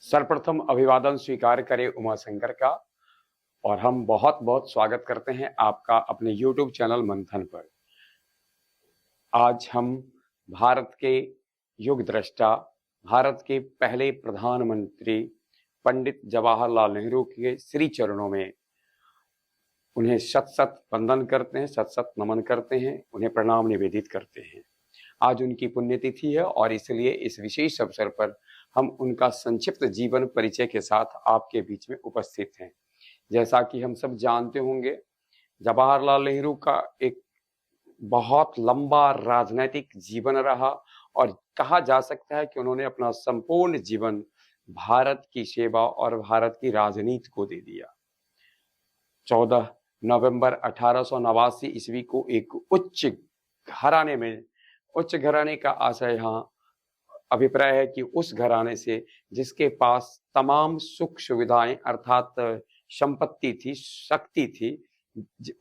सर्वप्रथम अभिवादन स्वीकार करें उमाशंकर का। और हम बहुत बहुत स्वागत करते हैं आपका अपने YouTube चैनल मंथन पर। आज हम भारत के युग दृष्टा, भारत के पहले प्रधानमंत्री पंडित जवाहरलाल नेहरू के श्री चरणों में उन्हें शत शत वंदन करते हैं, शत शत नमन करते हैं, उन्हें प्रणाम निवेदित करते हैं। आज उनकी पुण्यतिथि है और इसलिए इस विशेष अवसर पर हम उनका संक्षिप्त जीवन परिचय के साथ आपके बीच में उपस्थित हैं। जैसा कि हम सब जानते होंगे, जवाहरलाल नेहरू का एक बहुत लंबा राजनीतिक जीवन रहा और कहा जा सकता है कि उन्होंने अपना संपूर्ण जीवन भारत की सेवा और भारत की राजनीति को दे दिया। 14 नवंबर 1889 ईस्वी को एक उच्च घराने का आशय यहाँ अभिप्राय है कि उस घराने से जिसके पास तमाम सुख सुविधाएं अर्थात संपत्ति थी, शक्ति थी,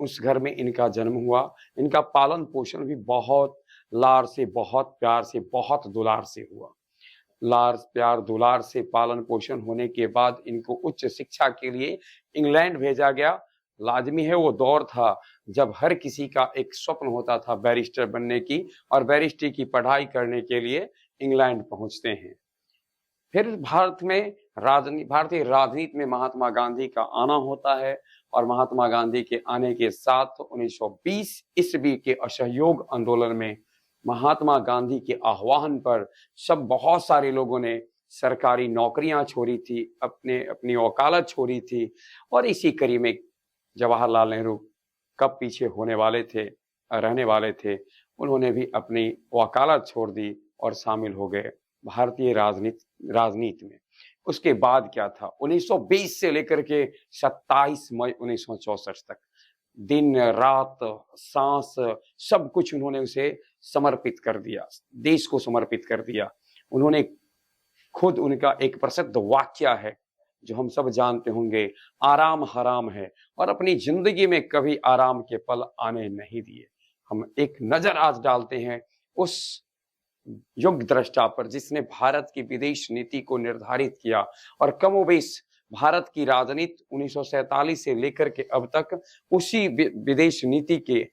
उस घर में इनका जन्म हुआ। इनका पालन पोषण भी बहुत लाड़ से, बहुत प्यार से, बहुत दुलार से हुआ। लाड़ प्यार दुलार से पालन पोषण होने के बाद इनको उच्च शिक्षा के लिए इंग्लैंड भेजा गया। लाजमी है, वो दौर था जब हर किसी का एक स्वप्न होता था बैरिस्टर बनने की, और बैरिस्ट्री की पढ़ाई करने के लिए इंग्लैंड पहुंचते हैं। फिर भारतीय राजनीति में महात्मा गांधी का आना होता है और महात्मा गांधी के आने के साथ 1920 ईस्वी के असहयोग आंदोलन में महात्मा गांधी के आह्वान पर बहुत सारे लोगों ने सरकारी नौकरियां छोड़ी थी, अपनी वकालत छोड़ी थी। और इसी कड़ी में जवाहरलाल नेहरू कब पीछे रहने वाले थे, उन्होंने भी अपनी वकालत छोड़ दी और शामिल हो गए भारतीय राजनीति में। उसके बाद क्या था, 1920 से लेकर के 27 मई 1964 तक दिन रात सांस सब कुछ उन्होंने उसे समर्पित कर दिया, देश को समर्पित कर दिया। उन्होंने खुद, उनका एक प्रसिद्ध वाक्य है जो हम सब जानते होंगे, आराम हराम है, और अपनी जिंदगी में कभी आराम के पल आने नहीं दिए। हम एक नजर आज डालते हैं उस युग दृष्टा पर जिसने भारत की विदेश नीति को निर्धारित किया और कमोबेश भारत की राजनीति 1947 से लेकर के अब तक उसी विदेश नीति के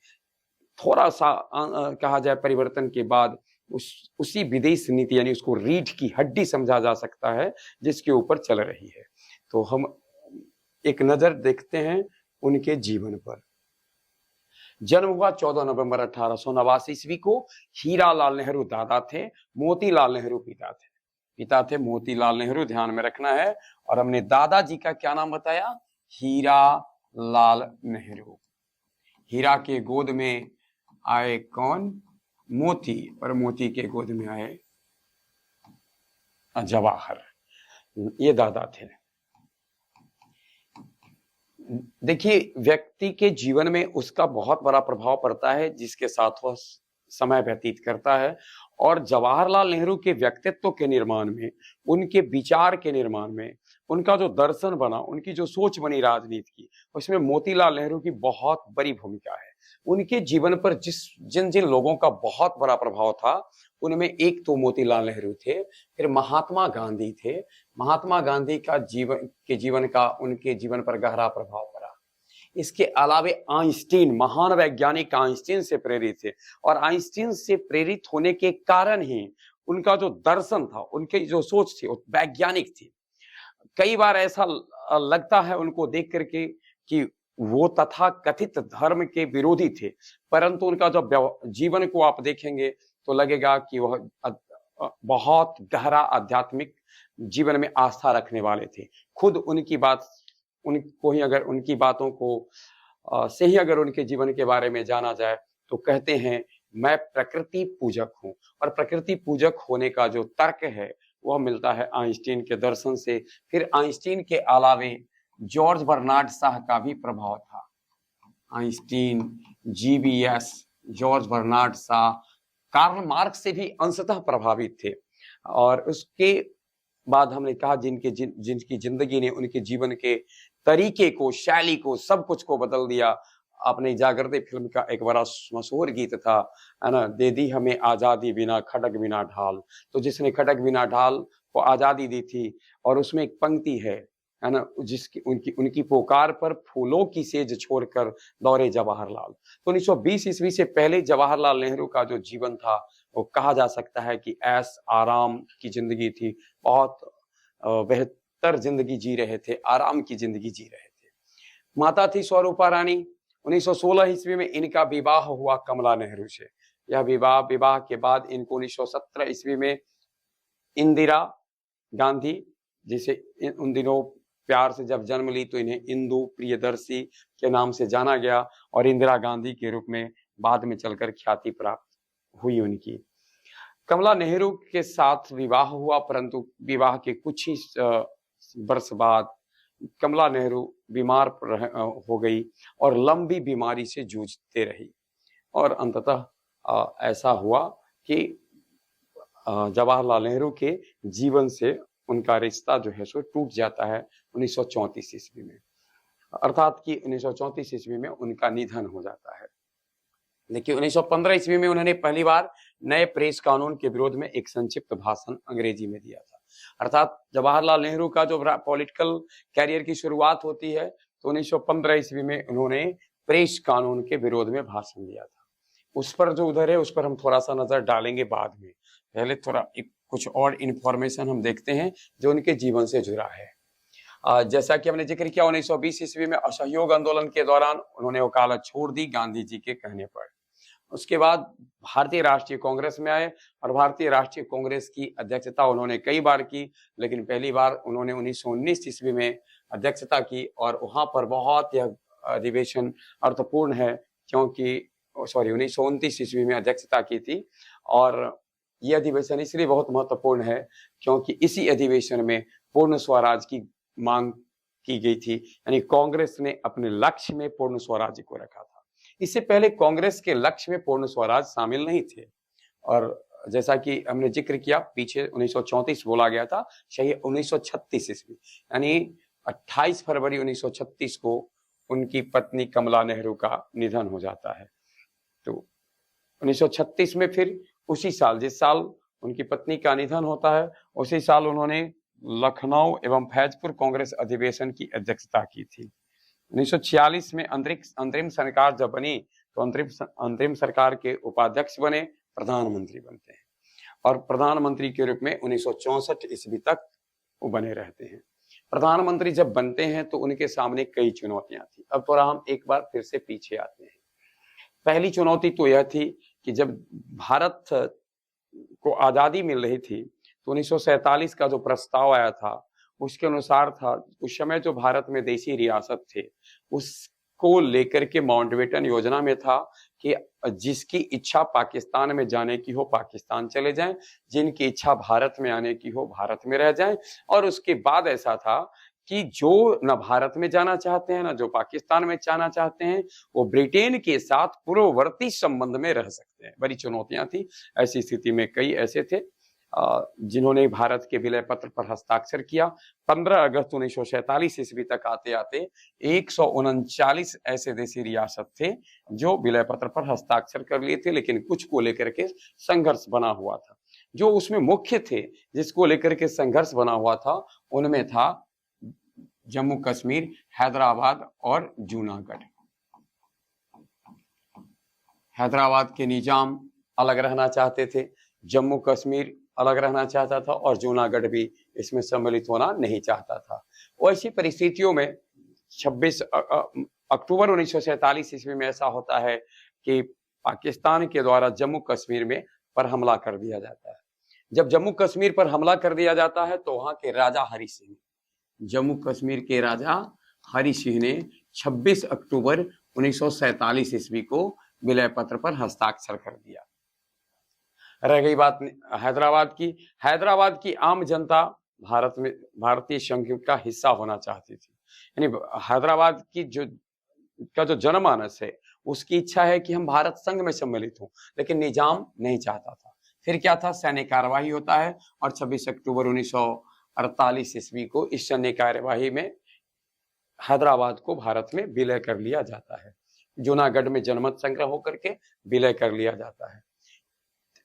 थोड़ा सा कहा जाए परिवर्तन के बाद उसी विदेश नीति यानी उसको रीढ़ की हड्डी समझा जा सकता है जिसके ऊपर चल रही है। तो हम एक नजर देखते हैं उनके जीवन पर। जन्म हुआ 14 नवंबर 1889 ईस्वी को। हीरालाल नेहरू दादा थे, मोतीलाल नेहरू पिता थे मोतीलाल नेहरू, ध्यान में रखना है। और हमने दादाजी का क्या नाम बताया, हीरालाल नेहरू। हीरा के गोद में आए कौन, मोती, और मोती के गोद में आए जवाहर, ये दादा थे। देखिए, व्यक्ति के जीवन में उसका बहुत बड़ा प्रभाव पड़ता है जिसके साथ वह समय व्यतीत करता है। और जवाहरलाल नेहरू के व्यक्तित्व के निर्माण में, उनके विचार के निर्माण में, उनका जो दर्शन बना, उनकी जो सोच बनी राजनीति की, उसमें मोतीलाल नेहरू की बहुत बड़ी भूमिका है। उनके जीवन पर जिन जिन लोगों का बहुत बड़ा प्रभाव था, उनमें एक तो मोतीलाल नेहरू थे, फिर महात्मा गांधी थे। महात्मा गांधी का जीवन का उनके जीवन पर गहरा प्रभाव पड़ा। इसके अलावे आइंस्टीन, महान वैज्ञानिक आइंस्टीन से प्रेरित थे, और आइंस्टीन से प्रेरित होने के कारण ही उनका जो दर्शन था, उनकी जो सोच थी, वो वैज्ञानिक थी। कई बार ऐसा लगता है उनको देख करके कि वो तथा कथित धर्म के विरोधी थे, परंतु उनका जब जीवन को आप देखेंगे तो लगेगा कि वह बहुत गहरा आध्यात्मिक जीवन में आस्था रखने वाले थे। खुद उनकी बातों को से ही अगर उनके जीवन के बारे में जाना जाए तो कहते हैं, मैं प्रकृति पूजक हूं। और प्रकृति पूजक होने का जो तर्क है वह मिलता है आइंस्टीन के दर्शन से। फिर आइंस्टीन के अलावे जॉर्ज बर्नार्ड शाह का भी प्रभाव था। Einstein, GBS, George Bernard Shaw, Karl Marx से भी अंशतः प्रभावित थे। और उसके बाद हमने कहा जिनकी जिंदगी ने उनके जीवन के तरीके को, शैली को, सब कुछ को बदल दिया। आपने जागृति फिल्म का एक बड़ा मशहूर गीत था, है ना, दे दी हमें आजादी बिना खड़ग बिना ढाल। तो जिसने खड़ग बिना ढाल को आजादी दी थी। और उसमें एक पंक्ति है ना, जिसकी उनकी उनकी पुकार पर फूलों की सेज छोड़कर दौड़े जवाहरलाल। तो 1920 ईस्वी से पहले जवाहरलाल नेहरू का जो जीवन था वो कहा जा सकता है कि ऐश आराम की जिंदगी थी, बहुत बेहतर जिंदगी जी रहे थे, आराम की जिंदगी जी रहे थे। माता थी स्वरूपा रानी। 1916 ईस्वी में इनका विवाह हुआ कमला नेहरू से। यह विवाह के बाद इनको 1917 ईस्वी में इंदिरा गांधी, जिसे उन दिनों प्यार से जब जन्म ली तो इन्हें इंदु प्रियदर्शी के नाम से जाना गया, और इंदिरा गांधी के रूप में बाद में चलकर ख्याति प्राप्त हुई उनकी। कमला नेहरू के साथ विवाह हुआ, परंतु विवाह के कुछ ही वर्ष बाद कमला नेहरू बीमार हो गई और लंबी बीमारी से जूझते रही, और अंततः ऐसा हुआ कि जवाहरलाल नेहरू के जीवन से उनका रिश्ता जो है सो टूट जाता है 1934 ईस्वी में, अर्थात कि 1934 ईस्वी में उनका निधन हो जाता है। लेकिन 1915 ईस्वी में उन्होंने पहली बार नए प्रेस कानून के विरोध में एक संक्षिप्त भाषण अंग्रेजी में दिया था। अर्थात जवाहरलाल नेहरू का जो पॉलिटिकल कैरियर की शुरुआत होती है तो 1915 ईस्वी में उन्होंने प्रेस कानून के विरोध में भाषण दिया था। उस पर जो उधर है उस पर हम थोड़ा सा नजर डालेंगे बाद में। पहले थोड़ा कुछ और इंफॉर्मेशन हम देखते हैं जो उनके जीवन से जुड़ा है। जैसा कि हमने जिक्र किया 1920 ईस्वी में असहयोग आंदोलन के दौरान उन्होंने वकालत छोड़ दी गांधी जी के कहने पर। उसके बाद भारतीय राष्ट्रीय कांग्रेस में आए और भारतीय राष्ट्रीय कांग्रेस की अध्यक्षता उन्होंने कई बार की, लेकिन पहली बार उन्होंने 1919 ईस्वी में अध्यक्षता की, और वहां पर बहुत यह अधिवेशन अर्थपूर्ण है क्योंकि 1929 ईस्वी में अध्यक्षता की थी, और यह अधिवेशन इसलिए बहुत महत्वपूर्ण है क्योंकि इसी अधिवेशन में पूर्ण स्वराज की मांग की गई थी, यानी कांग्रेस ने अपने लक्ष्य में पूर्ण स्वराज को रखा था। इससे पहले कांग्रेस के लक्ष्य में पूर्ण स्वराज शामिल नहीं थे, और जैसा कि हमने जिक्र किया पीछे 1934 बोला गया था, सही 1936 ईस्वी, यानी 28 फरवरी 1936 को उनकी पत्नी कमला नेहरू का निधन हो जाता है। तो 1936 में फिर उसी साल, जिस साल उनकी पत्नी का निधन होता है, उसी साल उन्होंने लखनऊ एवं फैजपुर कांग्रेस अधिवेशन की अध्यक्षता की थी। 1946 में अंतरिम सरकार जब बनी तो अंतरिम सरकार के उपाध्यक्ष बने, प्रधानमंत्री बनते हैं, और प्रधानमंत्री के रूप में 1964 ईस्वी तक वो बने रहते हैं। प्रधानमंत्री जब बनते हैं तो उनके सामने कई चुनौतियां थी। अब थोड़ा हम एक बार फिर से पीछे आते हैं। पहली चुनौती तो यह थी कि जब भारत को आजादी मिल रही थी तो 1947 का जो प्रस्ताव आया था उसके अनुसार था, उस समय जो भारत में देशी रियासत थे उसको लेकर के माउंटबेटन योजना में था कि जिसकी इच्छा पाकिस्तान में जाने की हो पाकिस्तान चले जाएं, जिनकी इच्छा भारत में आने की हो भारत में रह जाएं, और उसके बाद ऐसा था कि जो न भारत में जाना चाहते हैं न जो पाकिस्तान में जाना चाहते हैं वो ब्रिटेन के साथ पूर्ववर्ती संबंध में रह सकते हैं। बड़ी चुनौतियां थी। ऐसी स्थिति में कई ऐसे थे जिन्होंने भारत के विलय पत्र पर हस्ताक्षर किया। 15 अगस्त 1947 ईस्वी तक आते आते 139 ऐसे देशी रियासत थे जो विलय पत्र पर हस्ताक्षर कर लिए थे, लेकिन कुछ को लेकर के संघर्ष बना हुआ था। जो उसमें मुख्य थे जिसको लेकर के संघर्ष बना हुआ था उनमें था जम्मू कश्मीर, हैदराबाद और जूनागढ़। हैदराबाद के निजाम अलग रहना चाहते थे, जम्मू कश्मीर अलग रहना चाहता था, और जूनागढ़ भी इसमें सम्मिलित होना नहीं चाहता था। ऐसी परिस्थितियों में 26 अक्टूबर 1947 ईस्वी में ऐसा होता है कि पाकिस्तान के द्वारा जम्मू कश्मीर में पर हमला कर दिया जाता है। जब जम्मू कश्मीर पर हमला कर दिया जाता है तो वहां के राजा हरि सिंह, जम्मू कश्मीर के राजा हरि सिंह ने 26 अक्टूबर 1947 ईस्वी को विलय पत्र पर हस्ताक्षर कर दिया। रह गई बात हैदराबाद की आम जनता भारत में भारतीय संघ का हिस्सा होना चाहती थी, यानी हैदराबाद की जो जनमानस है उसकी इच्छा है कि हम भारत संघ में सम्मिलित हों, लेकिन निजाम नहीं चाहता था। फिर क्या था, सैन्य कार्यवाही होता है और 26 अक्टूबर 1948 ईस्वी को इस सैन्य कार्यवाही में हैदराबाद को भारत में विलय कर लिया जाता है। जूनागढ़ में जनमत संग्रह होकर के विलय कर लिया जाता है।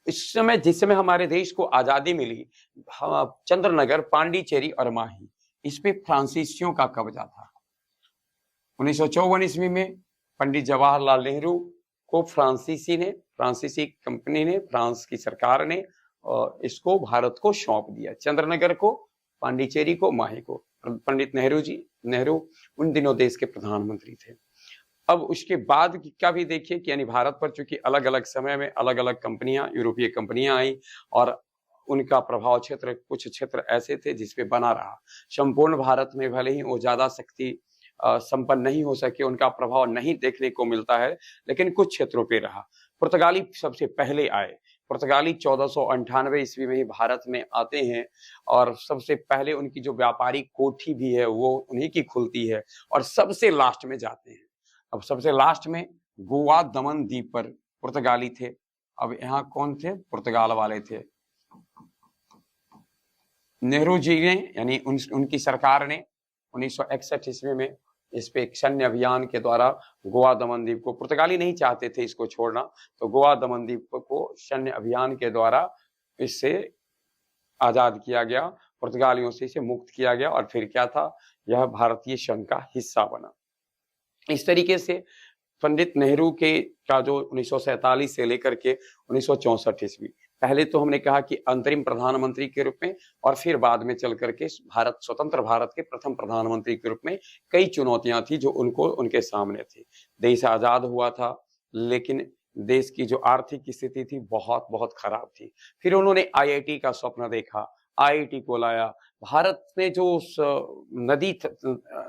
इस समय जिस समय हमारे देश को आजादी मिली, चंद्रनगर, पांडिचेरी और माही, इस पे फ्रांसीसियों का कब्जा था। 1954 ईस्वी में पंडित जवाहरलाल नेहरू को फ्रांसीसी कंपनी ने, फ्रांस की सरकार ने इसको भारत को सौंप दिया, चंद्रनगर को, पांडिचेरी को, माही को। पंडित नेहरू उन दिनों देश के प्रधानमंत्री थे। अब उसके बाद का भी देखिए कि यानी भारत पर चूंकि अलग अलग समय में अलग अलग कंपनियां, यूरोपीय कंपनियां आई और उनका प्रभाव क्षेत्र, कुछ क्षेत्र ऐसे थे जिसपे बना रहा। संपूर्ण भारत में भले ही वो ज्यादा शक्ति संपन्न नहीं हो सके, उनका प्रभाव नहीं देखने को मिलता है, लेकिन कुछ क्षेत्रों पे रहा। पुर्तगाली सबसे पहले आए। पुर्तगाली 1498 ईस्वी में ही भारत में आते हैं और सबसे पहले उनकी जो व्यापारिक कोठी भी है वो उन्हीं की खुलती है और सबसे लास्ट में जाते हैं। अब सबसे लास्ट में गोवा दमन द्वीप पर पुर्तगाली थे। अब यहाँ कौन थे? पुर्तगाल वाले थे। नेहरू जी ने, यानी उनकी सरकार ने 1961 ईस्वी में इस पे एक सैन्य अभियान के द्वारा गोवा दमन द्वीप को, पुर्तगाली नहीं चाहते थे इसको छोड़ना, तो गोवा दमन द्वीप को सैन्य अभियान के द्वारा इससे आजाद किया गया, पुर्तगालियों से इसे मुक्त किया गया और फिर क्या था, यह भारतीय संघ का हिस्सा बना। इस तरीके से पंडित नेहरू के का जो 1947 से लेकर के 1964 ईस्वी, पहले तो हमने कहा कि अंतरिम प्रधानमंत्री के रूप में और फिर बाद में चल करके स्वतंत्र भारत के प्रथम प्रधानमंत्री के रूप में कई चुनौतियां थी जो उनके सामने थी। देश आजाद हुआ था, लेकिन देश की जो आर्थिक स्थिति थी बहुत बहुत खराब थी। फिर उन्होंने आईआईटी का स्वप्न देखा, आईआईटी को लाया। भारत में जो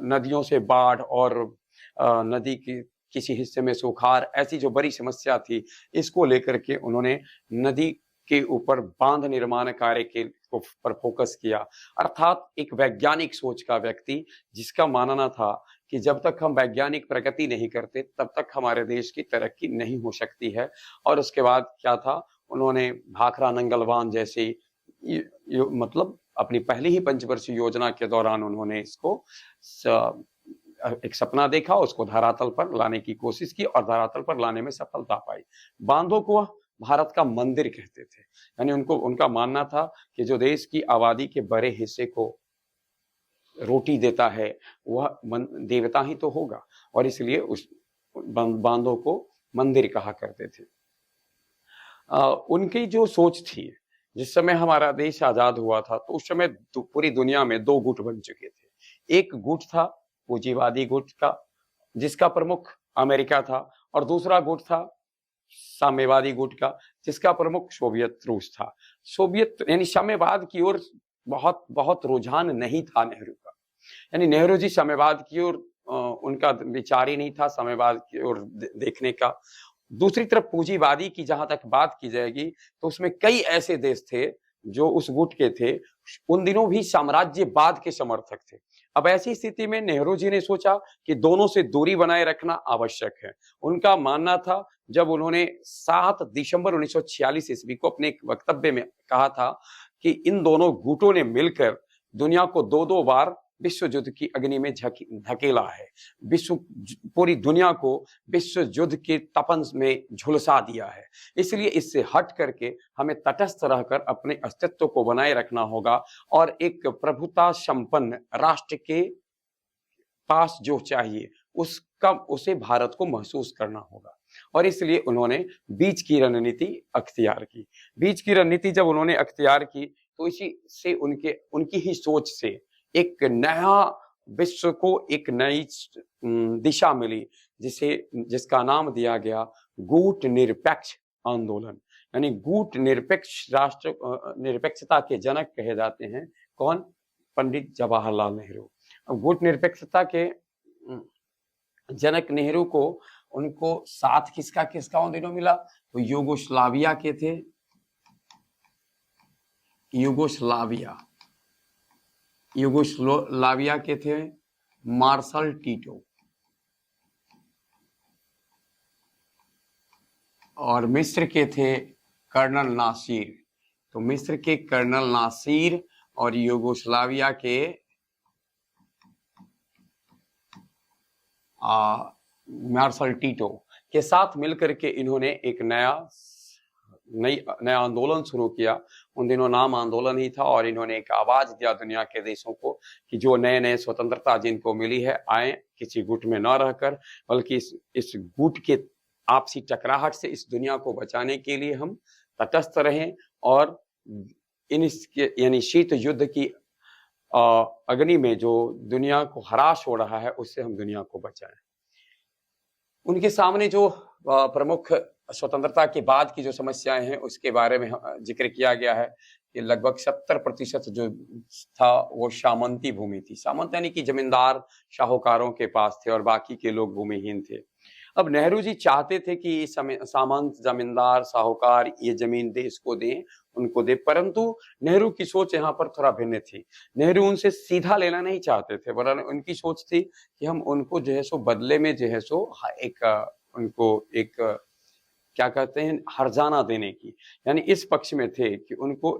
नदियों से बाढ़ और नदी की किसी हिस्से में सुखाड़, ऐसी जो बड़ी समस्या थी, इसको लेकर के उन्होंने नदी के ऊपर बांध निर्माण कार्य के पर फोकस किया। अर्थात एक वैज्ञानिक सोच का व्यक्ति, जिसका मानना था कि जब तक हम वैज्ञानिक प्रगति नहीं करते तब तक हमारे देश की तरक्की नहीं हो सकती है। और उसके बाद क्या था, उन्होंने भाखड़ा नंगल बांध जैसे मतलब अपनी पहली ही पंचवर्षीय योजना के दौरान उन्होंने इसको एक सपना देखा, उसको धरातल पर लाने की कोशिश की और धरातल पर लाने में सफलता पाई। बांधों को भारत का मंदिर कहते थे, यानी उनका मानना था कि जो देश की आबादी के बड़े हिस्से को रोटी देता है वह देवता ही तो होगा, और इसलिए उस बांधों को मंदिर कहा करते थे। उनकी जो सोच थी, जिस समय हमारा देश आजाद हुआ था तो उस समय पूरी दुनिया में दो गुट बन चुके थे। एक गुट था पूंजीवादी गुट का, जिसका प्रमुख अमेरिका था, और दूसरा गुट था साम्यवादी गुट का, जिसका प्रमुख सोवियत रूस था। सोवियत यानी साम्यवाद की ओर बहुत बहुत रुझान नहीं था नेहरू का, यानी नेहरू जी साम्यवाद की ओर उनका विचार ही नहीं था साम्यवाद की ओर देखने का। दूसरी तरफ पूंजीवादी की जहां तक बात की जाएगी तो उसमें कई ऐसे देश थे जो उस गुट के थे, उन दिनों भी साम्राज्यवाद के समर्थक थे। अब ऐसी स्थिति में नेहरू जी ने सोचा कि दोनों से दूरी बनाए रखना आवश्यक है। उनका मानना था, जब उन्होंने 7 दिसंबर 1946 ईस्वी को अपने एक वक्तव्य में कहा था कि इन दोनों गुटों ने मिलकर दुनिया को 2-2 बार विश्व युद्ध की अग्नि में धकेला है, पूरी दुनिया को विश्व युद्ध के तपन में झुलसा दिया है। इसलिए इससे हट करके हमें तटस्थ रहकर अपने अस्तित्व को बनाए रखना होगा और एक प्रभुता संपन्न राष्ट्र के पास जो चाहिए उसे भारत को महसूस करना होगा। और इसलिए उन्होंने बीच की रणनीति अख्तियार की। बीच की रणनीति जब उन्होंने अख्तियार की तो इसी से उनकी ही सोच से एक नया विश्व को एक नई दिशा मिली, जिसका नाम दिया गया गुट निरपेक्ष आंदोलन। यानी गुट निरपेक्ष राष्ट्र निरपेक्षता के जनक कहे जाते हैं कौन? पंडित जवाहरलाल नेहरू। अब गुट निरपेक्षता के जनक नेहरू को उनको साथ किसका उन दिनों मिला? तो यूगोस्लाविया के थे, यूगोस्लाविया के थे मार्शल टीटो, और मिस्र के थे कर्नल नासिर। तो मिस्र के कर्नल नासिर और यूगोस्लाविया के मार्शल टीटो के साथ मिलकर के इन्होंने एक नया नया आंदोलन शुरू किया, उन दिनों नाम आंदोलन ही था, और इन्होंने एक आवाज दिया दुनिया के देशों को कि जो नए नए स्वतंत्रता जिनको मिली है, आए किसी गुट में न रहकर, बल्कि इस गुट के आपसी टकराहट से इस दुनिया को बचाने के लिए हम तटस्थ रहें, और इसके यानी शीत युद्ध की अग्नि में जो दुनिया को हराश हो रहा है, उससे हम दुनिया को बचाएं। उनके सामने जो प्रमुख स्वतंत्रता के बाद की जो समस्याएं हैं उसके बारे में जिक्र किया गया है कि लगभग 70% जो था वो सामंती भूमि थी। सामंत यानी कि जमींदार शाहूकारों के पास थे और बाकी के लोग भूमिहीन थे। अब नेहरू जी चाहते थे कि सामंत, जमींदार, साहूकार ये जमीन देश को दें, उनको दे, परंतु नेहरू की सोच यहाँ पर थोड़ा भिन्न थी। नेहरू उनसे सीधा लेना नहीं चाहते थे, वरन उनकी सोच थी कि हम उनको जो है सो बदले में जो है सो उनको एक क्या कहते हैं, हर्जाना देने की, यानी इस पक्ष में थे कि उनको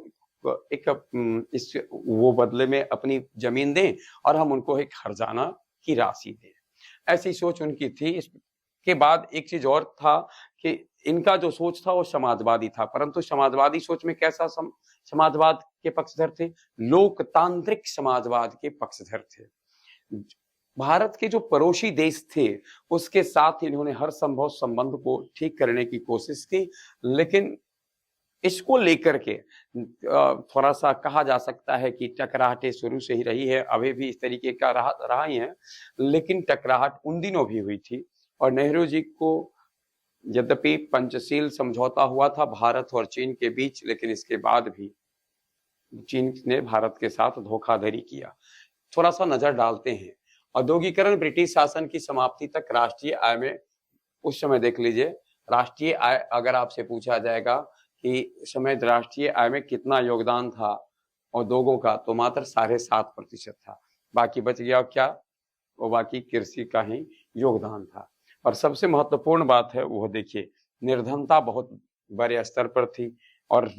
वो बदले में अपनी जमीन दें और हम उनको एक हर्जाना की राशि दें। ऐसी सोच उनकी थी। इसके बाद एक चीज और था कि इनका जो सोच था वो समाजवादी था, परंतु समाजवादी सोच में कैसा समाजवाद के पक्षधर थे? लोकतांत्रिक समाजवाद के पक्षधर थे। भारत के जो पड़ोसी देश थे उसके साथ इन्होंने हर संभव संबंध को ठीक करने की कोशिश की, लेकिन इसको लेकर के थोड़ा सा कहा जा सकता है कि टकराहटें शुरू से ही रही है, अभी भी इस तरीके का रहा ही है, लेकिन टकराहट उन दिनों भी हुई थी। और नेहरू जी को यद्यपि पंचशील समझौता हुआ था भारत और चीन के बीच, लेकिन इसके बाद भी चीन ने भारत के साथ धोखाधड़ी किया। थोड़ा सा नजर डालते हैं। औद्योगिकरण ब्रिटिश शासन की समाप्ति तक राष्ट्रीय आय में, उस समय देख लीजिए, राष्ट्रीय आय अगर आपसे पूछा जाएगा कि उस समय राष्ट्रीय आय में कितना योगदान था उद्योगों का, तो मात्र 7.5% था। बाकी बच गया क्या? वो बाकी कृषि का ही योगदान था। और सबसे महत्वपूर्ण बात है वो देखिए, निर्धनता बहुत बड़े स्तर पर थी, और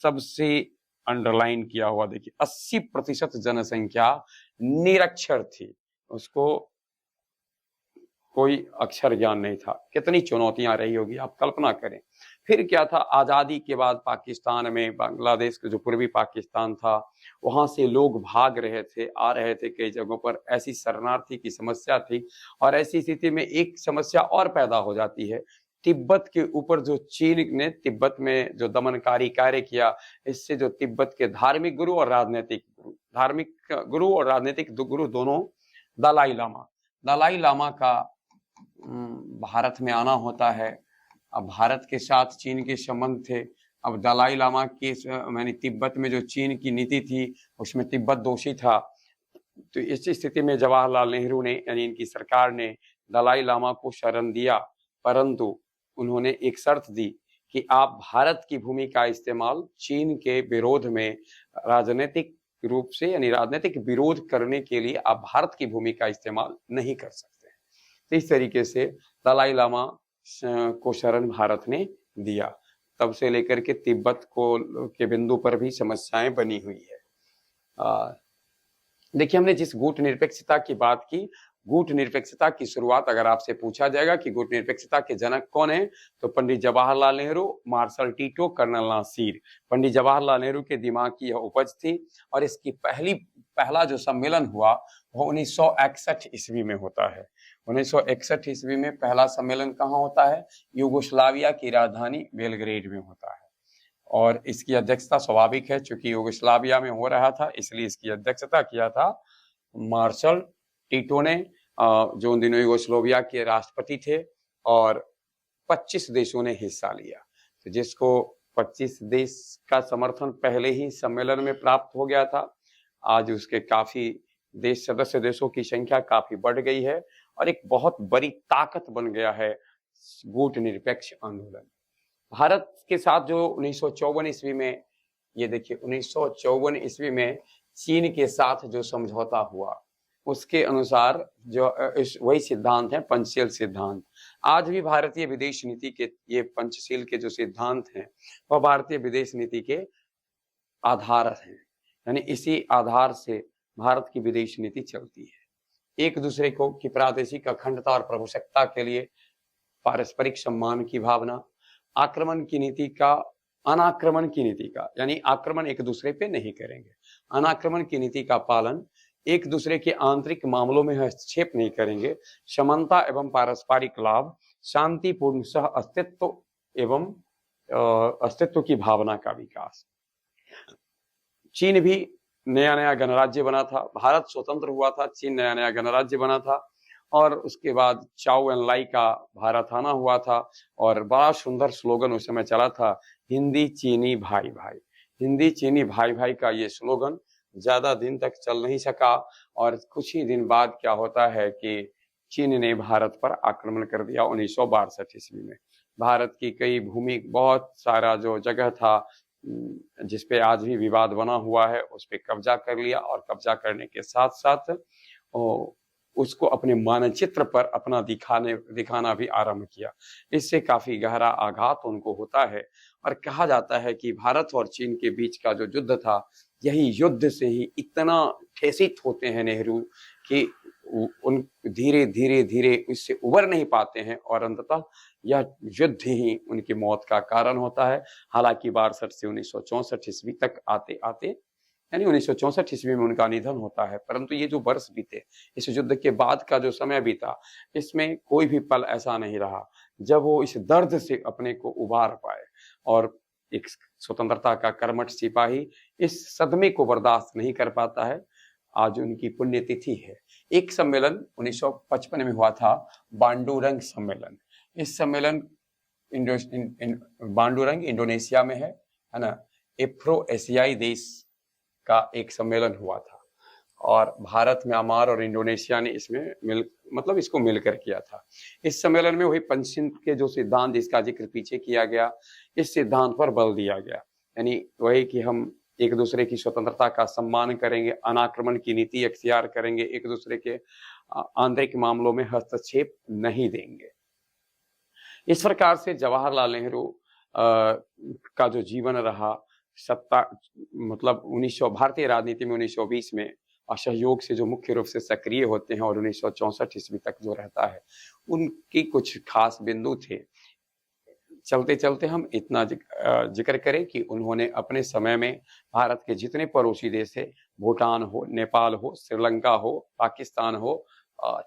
सबसे अंडरलाइन किया हुआ देखिए 80% जनसंख्या निरक्षर थी, उसको कोई अक्षर ज्ञान नहीं था। कितनी चुनौतियां रही होगी, आप कल्पना करें। फिर क्या था, आजादी के बाद पाकिस्तान में, बांग्लादेश के जो पूर्वी पाकिस्तान था, वहां से लोग भाग रहे थे, आ रहे थे कई जगहों पर। ऐसी शरणार्थी की समस्या थी, और ऐसी स्थिति में एक समस्या और पैदा हो जाती है। तिब्बत के ऊपर जो चीन ने तिब्बत में जो दमनकारी कार्य किया, इससे जो तिब्बत के धार्मिक गुरु और राजनीतिक गुरु दोनों, दलाई लामा का भारत में आना होता है। अब भारत के साथ चीन के संबंध थे। अब दलाई लामा के मैंने तिब्बत में जो चीन की नीति थी उसमें तिब्बत दोषी था। तो इस स्थिति में जवाहरलाल नेहरू ने, यानी इनकी सरकार ने, दलाई लामा को शरण दिया, परंतु उन्होंने एक शर्त दी कि आप भारत की भूमि का इस्तेमाल चीन के विरोध में राजनीतिक रूप से, यानी राजनीतिक विरोध करने के लिए आप भारत की भूमि का इस्तेमाल नहीं कर सकते। तो इस तरीके से दलाई लामा को शरण भारत ने दिया। तब से लेकर के तिब्बत को के बिंदु पर भी समस्याएं बनी हुई है। देखिए, हमने जिस गुट निरपेक्षता की बात की, गुट निरपेक्षता की शुरुआत अगर आपसे पूछा जाएगा कि गुट निरपेक्षता के जनक कौन है, तो Pandit Jawaharlal Nehru, Marshal Tito, Colonel Nasser. Pandit Jawaharlal Nehru के दिमाग की यह उपज थी, और इसकी पहला जो सम्मेलन हुआ वो 1961 ईस्वी में होता है। 1961 ईस्वी में पहला सम्मेलन कहाँ होता है? यूगोस्लाविया की राजधानी बेलग्रेड में होता है। और इसकी अध्यक्षता स्वाभाविक है, चूंकि यूगोस्लाविया में हो रहा था, इसलिए इसकी अध्यक्षता किया था मार्शल टीटो ने, जो उन दिनों यूगोस्लाविया के राष्ट्रपति थे, और 25 देशों ने हिस्सा लिया। तो जिसको 25 देश का समर्थन पहले ही सम्मेलन में प्राप्त हो गया था, आज उसके काफी सदस्य देशों की संख्या काफी बढ़ गई है, और एक बहुत बड़ी ताकत बन गया है गुट निरपेक्ष आंदोलन। भारत के साथ जो 1954 ईस्वी में, ये देखिए 1954 ईस्वी में चीन के साथ जो समझौता हुआ, उसके अनुसार जो वही सिद्धांत है, पंचशील सिद्धांत। आज भी भारतीय विदेश नीति के ये पंचशील के जो सिद्धांत हैं, वह भारतीय विदेश नीति के आधार हैं। यानी इसी आधार से भारत की विदेश नीति चलती है। एक दूसरे को की प्रादेशिक अखंडता और प्रभुसत्ता के लिए पारस्परिक सम्मान की भावना, आक्रमण की नीति का अनाक्रमण की नीति का, यानी आक्रमण एक दूसरे पे नहीं करेंगे, अनाक्रमण की नीति का पालन, एक दूसरे के आंतरिक मामलों में हस्तक्षेप नहीं करेंगे, समानता एवं पारस्परिक लाभ, शांतिपूर्ण सह अस्तित्व एवं अस्तित्व की भावना का विकास। चीन भी नया नया गणराज्य बना था, भारत स्वतंत्र हुआ था, चीन नया नया गणराज्य बना था, और उसके बाद चाओ एन लाई का भारत आना हुआ था, और बड़ा सुंदर स्लोगन उस समय चला था, हिंदी चीनी भाई भाई। हिंदी चीनी भाई भाई का ये स्लोगन ज्यादा दिन तक चल नहीं सका, और कुछ ही दिन बाद क्या होता है कि चीन ने भारत पर आक्रमण कर दिया 1962 ईस्वी में। भारत की कई भूमि, बहुत सारा जो जगह था जिसपे आज भी विवाद बना हुआ है, उस पे कब्जा कर लिया, और कब्जा करने के साथ साथ उसको अपने मानचित्र पर अपना दिखाना भी आरंभ किया। इससे काफी गहरा आघात उनको होता है, और कहा जाता है कि भारत और चीन के बीच का जो युद्ध था, यही युद्ध से ही इतना ठेसित होते हैं नेहरू कि उन धीरे धीरे धीरे इससे उबर नहीं पाते हैं, और अंततः यह युद्ध ही उनकी मौत का कारण होता है। हालांकि 62 से 1964 ईस्वी तक आते आते, यानी 1964 ईस्वी में उनका निधन होता है, परंतु ये जो वर्ष बीते, इस युद्ध के बाद का जो समय बीता, इसमें कोई भी पल ऐसा नहीं रहा जब वो इस दर्द से अपने को उबार पाए, और एक स्वतंत्रता का कर्मठ सिपाही इस सदमे को बर्दाश्त नहीं कर पाता है। आज उनकी पुण्यतिथि है। एक सम्मेलन 1955 में हुआ था, बांडुरंग सम्मेलन। इस सम्मेलन बांडुरंग इंडोनेशिया में है ना, एफ्रो एशियाई देश का एक सम्मेलन हुआ था, और भारत, म्यांमार और इंडोनेशिया ने इसमें इसको मिलकर किया था। इस सम्मेलन में वही पंचशील के जो सिद्धांत जिसका जिक्र पीछे किया गया, इस सिद्धांत पर बल दिया गया, यानी वही कि हम एक दूसरे की स्वतंत्रता का सम्मान करेंगे, अनाक्रमण की नीति अख्तियार करेंगे, एक दूसरे के आंतरिक मामलों में हस्तक्षेप नहीं देंगे। इस प्रकार से जवाहरलाल नेहरू का जो जीवन रहा, सत्ता भारतीय राजनीति में 1920 में असहयोग से जो मुख्य रूप से सक्रिय होते हैं, और 1964 ईस्वी तक जो रहता है, उनकी कुछ खास बिंदु थे। चलते चलते हम इतना जिक्र करें कि उन्होंने अपने समय में भारत के जितने पड़ोसी देश थे, भूटान हो, नेपाल हो, श्रीलंका हो, पाकिस्तान हो,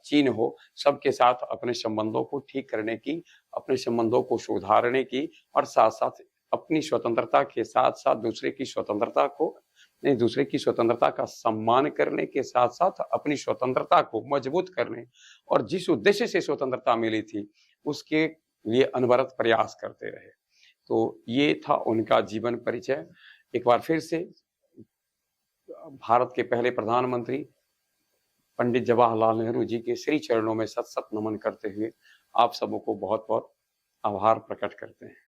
चीन हो, सबके साथ अपने संबंधों को ठीक करने की, अपने संबंधों को सुधारने की, और साथ साथ अपनी स्वतंत्रता के साथ साथ दूसरे की स्वतंत्रता का सम्मान करने के साथ साथ अपनी स्वतंत्रता को मजबूत करने, और जिस उद्देश्य से स्वतंत्रता मिली थी उसके लिए अनवरत प्रयास करते रहे। तो ये था उनका जीवन परिचय। एक बार फिर से भारत के पहले प्रधानमंत्री पंडित जवाहरलाल नेहरू जी के श्री चरणों में सत सत नमन करते हुए आप सबों को बहुत बहुत आभार प्रकट करते हैं।